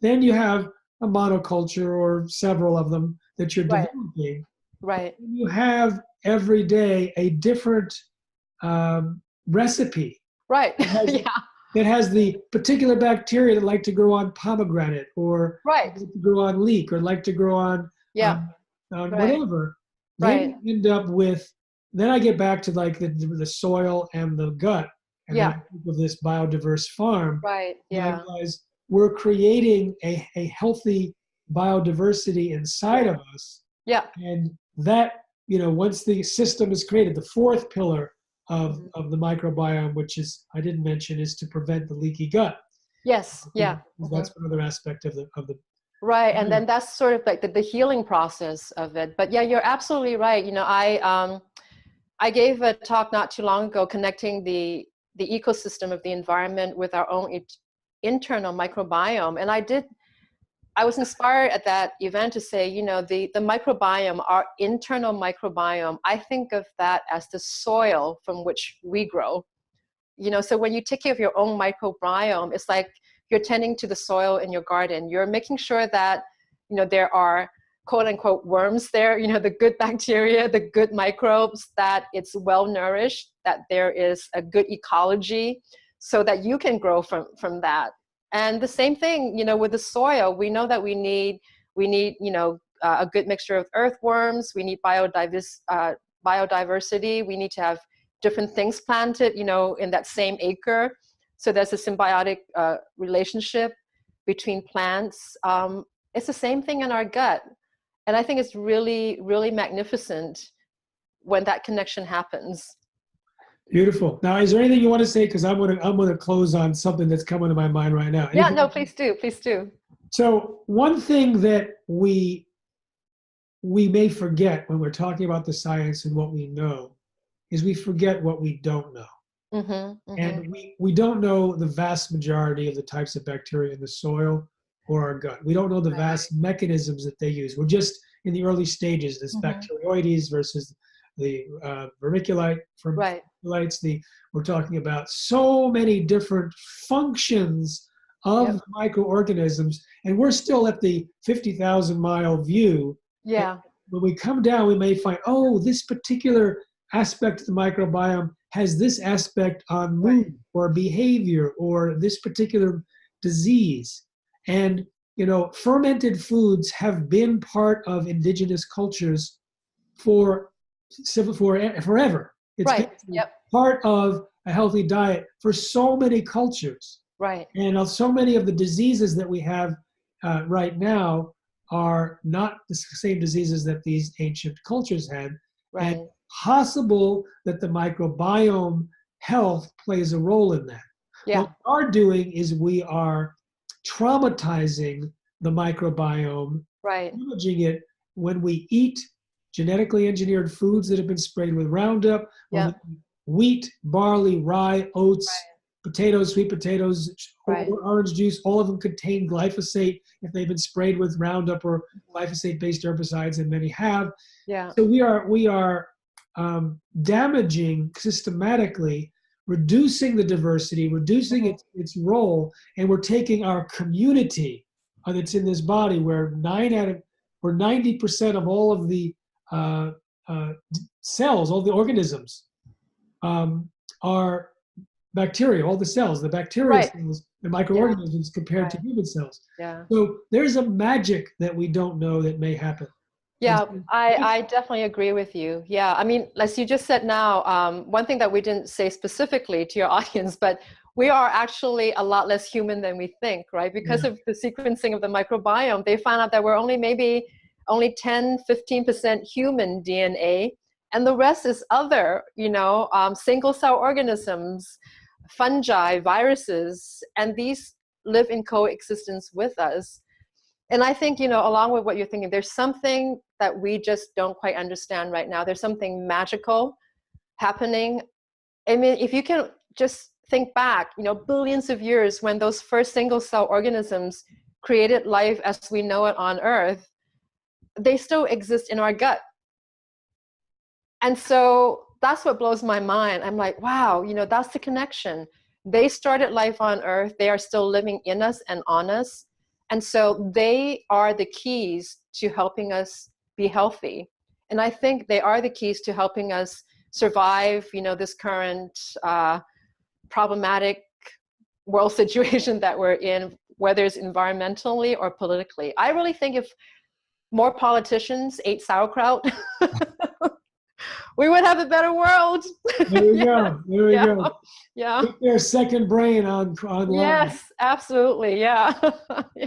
then you have a monoculture or several of them that you're developing. Right. You have every day a different recipe. Right. that has the particular bacteria that like to grow on pomegranate or Right. like to grow on leek or like to grow on, on whatever, then you end up with, then I get back to like the soil and the gut, and then I think of this biodiverse farm. Right. And I realize we're creating a healthy biodiversity inside of us. Yeah. And that, once the system is created, the fourth pillar of the microbiome, which is, I didn't mention, is to prevent the leaky gut. Yes. Yeah. That's another aspect of the right. And then that's sort of like the healing process of it. But yeah, you're absolutely right. I gave a talk not too long ago connecting the ecosystem of the environment with our own internal microbiome. And I was inspired at that event to say, the microbiome, our internal microbiome, I think of that as the soil from which we grow. So when you take care of your own microbiome, it's like you're tending to the soil in your garden. You're making sure that, there are quote unquote worms there, the good bacteria, the good microbes, that it's well nourished, that there is a good ecology so that you can grow from that. And the same thing, with the soil, we know that we need, a good mixture of earthworms. We need biodiversity. We need to have different things planted, in that same acre. So there's a symbiotic relationship between plants. It's the same thing in our gut. And I think it's really, really magnificent when that connection happens. Beautiful. Now, is there anything you want to say? Because I'm gonna close on something that's coming to my mind right now. Yeah, no, please do. So one thing that we may forget when we're talking about the science and what we know is we forget what we don't know. And we don't know the vast majority of the types of bacteria in the soil or our gut. We don't know the vast mechanisms that they use. We're just in the early stages, this bacteroides versus the vermiculite, fermentites. We're talking about so many different functions of microorganisms, and we're still at the 50,000 mile view. Yeah. And when we come down, we may find, this particular aspect of the microbiome has this aspect on mood or behavior or this particular disease. And, fermented foods have been part of indigenous cultures forever. It's been part of a healthy diet for so many cultures. Right. And so many of the diseases that we have right now are not the same diseases that these ancient cultures had. Right. And possible that the microbiome health plays a role in that. Yeah. What we are doing is we are traumatizing the microbiome, damaging it when we eat genetically engineered foods that have been sprayed with Roundup, wheat, barley, rye, oats, potatoes, sweet potatoes, orange juice, all of them contain glyphosate if they've been sprayed with Roundup or glyphosate-based herbicides, and many have. Yeah. So we are damaging systematically, reducing the diversity, reducing its role, and we're taking our community that's in this body, where 90% of all of the cells, all the organisms, are bacteria. All the cells, the bacteria cells, the microorganisms compared to human cells. Yeah. So there's a magic that we don't know that may happen. Yeah, I definitely agree with you. Yeah, I mean, as you just said now, one thing that we didn't say specifically to your audience, but we are actually a lot less human than we think, right? Because of the sequencing of the microbiome, they found out that we're only 10, 15% human DNA, and the rest is other, single cell organisms, fungi, viruses, and these live in coexistence with us. And I think, along with what you're thinking, there's something that we just don't quite understand right now. There's something magical happening. I mean, if you can just think back, billions of years when those first single cell organisms created life as we know it on Earth, they still exist in our gut. And so that's what blows my mind. I'm like, wow, that's the connection. They started life on Earth. They are still living in us and on us. And so they are the keys to helping us be healthy. And I think they are the keys to helping us survive, this current problematic world situation that we're in, whether it's environmentally or politically. I really think if more politicians ate sauerkraut, we would have a better world. There we go. There we go. Yeah. Get their second brain online. Yes, absolutely. Yeah.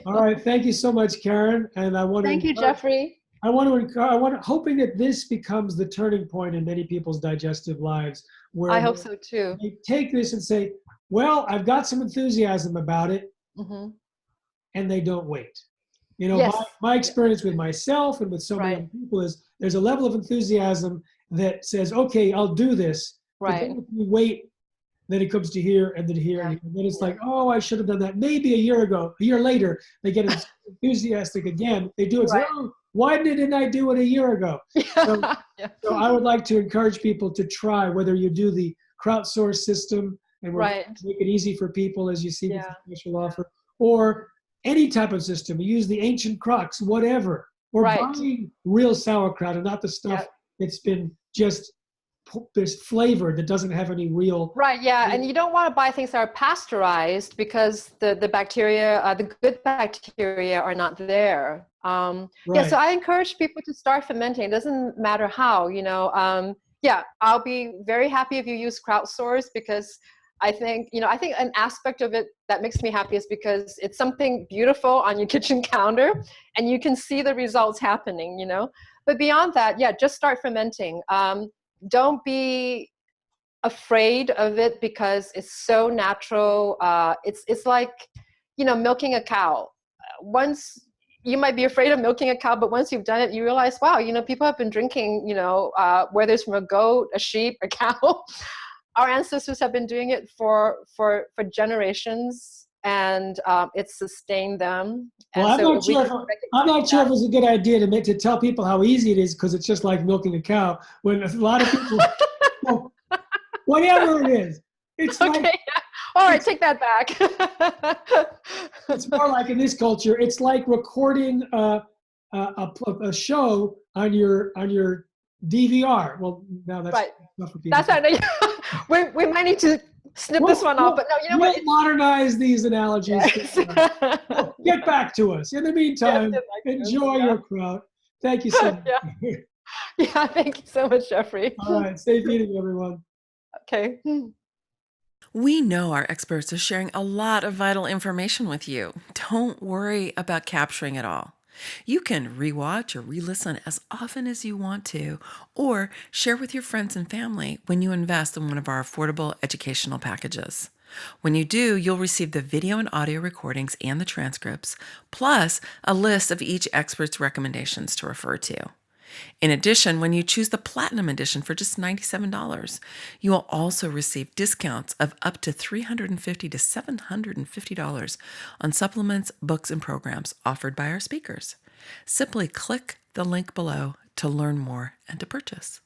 All right. Thank you so much, Karen. And I want to Thank you, Jeffrey. hoping that this becomes the turning point in many people's digestive lives, where I hope so too. they take this and say, well, I've got some enthusiasm about it, and they don't wait. You know, my experience with myself and with so many other people is there's a level of enthusiasm that says, okay, I'll do this. But then if you wait, then it comes to here and then here. And then it's like, oh, I should have done that. Maybe a year later, they get enthusiastic again. They do it. Say, oh, why didn't I do it a year ago? So I would like to encourage people to try, whether you do the crowdsource system and we'll make it easy for people, as you see with the special offer, or any type of system. You use the ancient crux, whatever, or buying real sauerkraut and not the stuff that's been just this flavor that doesn't have any real and you don't want to buy things that are pasteurized because the bacteria, the good bacteria, are not there. So I encourage people to start fermenting. It doesn't matter how, you know. I'll be very happy if you use crowdsource, because I think an aspect of it that makes me happy is because it's something beautiful on your kitchen counter and you can see the results happening, you know. But beyond that, just start fermenting. Don't be afraid of it because it's so natural. It's like, you know, milking a cow. Once you might be afraid of milking a cow, but once you've done it, you realize, wow, you know, people have been drinking, you know, whether it's from a goat, a sheep, a cow. Our ancestors have been doing it for generations, and it's sustained them. Well, I'm not sure if it's a good idea to tell people how easy it is, because it's just like milking a cow. When a lot of people, well, whatever it is, it's okay. like. All right, take that back. It's more like, in this culture, it's like recording a show on your DVR. Well, now that's not for people. That's right. we might need to snip this one off, but no, you know what? Modernize these analogies. Get back to us. In the meantime, enjoy your kraut. Thank you so much. Thank you so much, Jeffrey. All right, safe eating, everyone. Okay. We know our experts are sharing a lot of vital information with you. Don't worry about capturing it all. You can rewatch or re-listen as often as you want to, or share with your friends and family when you invest in one of our affordable educational packages. When you do, you'll receive the video and audio recordings and the transcripts, plus a list of each expert's recommendations to refer to. In addition, when you choose the Platinum Edition for just $97, you will also receive discounts of up to $350 to $750 on supplements, books, and programs offered by our speakers. Simply click the link below to learn more and to purchase.